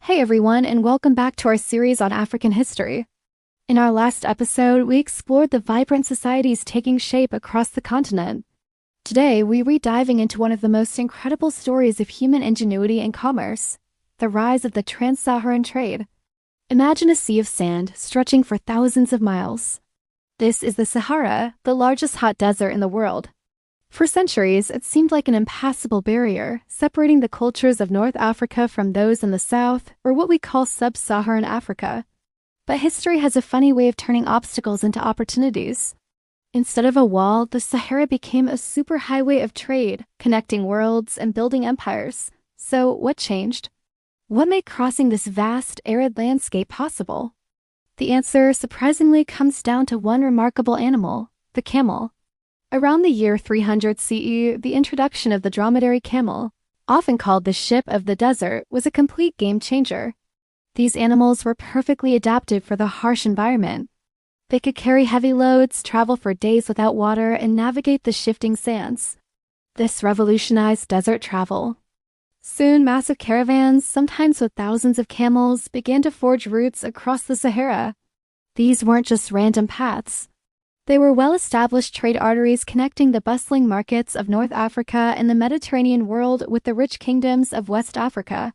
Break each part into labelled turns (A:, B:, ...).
A: Hey everyone, and welcome back to our series on African history. In our last episode, we explored the vibrant societies taking shape across the continent. Today, we're diving into one of the most incredible stories of human ingenuity and commerce, the rise of the Trans-Saharan trade. Imagine a sea of sand stretching for thousands of miles. This is the Sahara, the largest hot desert in the world. For centuries, it seemed like an impassable barrier, separating the cultures of North Africa from those in the south, or what we call Sub-Saharan Africa. But history has a funny way of turning obstacles into opportunities. Instead of a wall, the Sahara became a superhighway of trade, connecting worlds and building empires. So, what changed? What made crossing this vast, arid landscape possible? The answer, surprisingly, comes down to one remarkable animal, the camel. Around the year 300 CE, the introduction of the dromedary camel, often called the ship of the desert, was a complete game changer. These animals were perfectly adapted for the harsh environment. They could carry heavy loads, travel for days without water, and navigate the shifting sands. This revolutionized desert travel. Soon, massive caravans, sometimes with thousands of camels, began to forge routes across the Sahara. These weren't just random paths. They were well-established trade arteries connecting the bustling markets of North Africa and the Mediterranean world with the rich kingdoms of West Africa.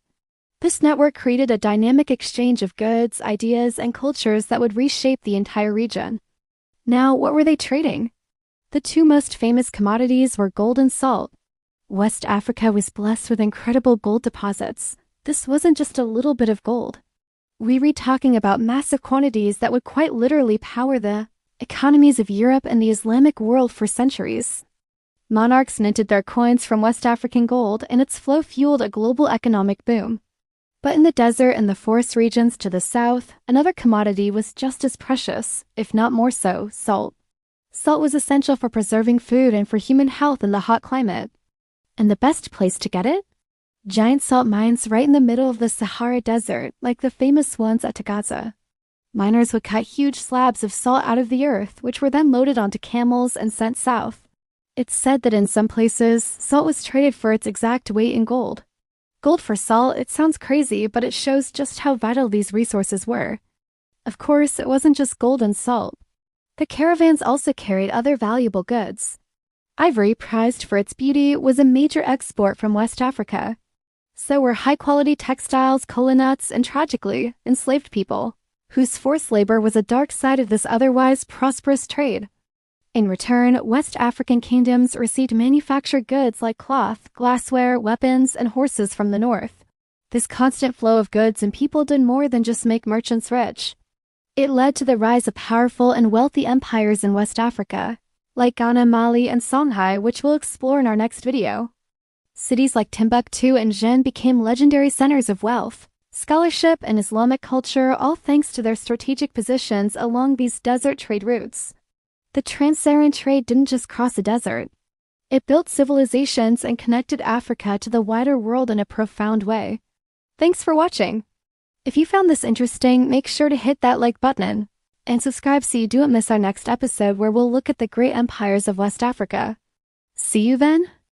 A: This network created a dynamic exchange of goods, ideas, and cultures that would reshape the entire region. Now, what were they trading? The two most famous commodities were gold and salt. West Africa was blessed with incredible gold deposits. This wasn't just a little bit of gold. We read talking about massive quantities that would quite literally power the economies of Europe and the Islamic world for centuries. Monarchs minted their coins from West African gold, and its flow fueled a global economic boom. But in the desert and the forest regions to the south, another commodity was just as precious, if not more so, salt. Salt was essential for preserving food and for human health in the hot climate. And the best place to get it? Giant salt mines right in the middle of the Sahara Desert, like the famous ones at Tagaza. Miners would cut huge slabs of salt out of the earth, which were then loaded onto camels and sent south. It's said that in some places, salt was traded for its exact weight in gold. Gold for salt, it sounds crazy, but it shows just how vital these resources were. Of course, it wasn't just gold and salt. The caravans also carried other valuable goods. Ivory, prized for its beauty, was a major export from West Africa. So were high-quality textiles, kola nuts, and tragically, enslaved people, whose forced labor was a dark side of this otherwise prosperous trade. In return, West African kingdoms received manufactured goods like cloth, glassware, weapons, and horses from the north. This constant flow of goods and people did more than just make merchants rich. It led to the rise of powerful and wealthy empires in West Africa, like Ghana, Mali, and Songhai, which we'll explore in our next video. Cities like Timbuktu and Jen became legendary centers of wealth, scholarship, and Islamic culture, all thanks to their strategic positions along these desert trade routes. The Trans-Saharan trade didn't just cross a desert. It built civilizations and connected Africa to the wider world in a profound way. Thanks for watching. If you found this interesting, make sure to hit that like button and subscribe so you don't miss our next episode where we'll look at the great empires of West Africa. See you then?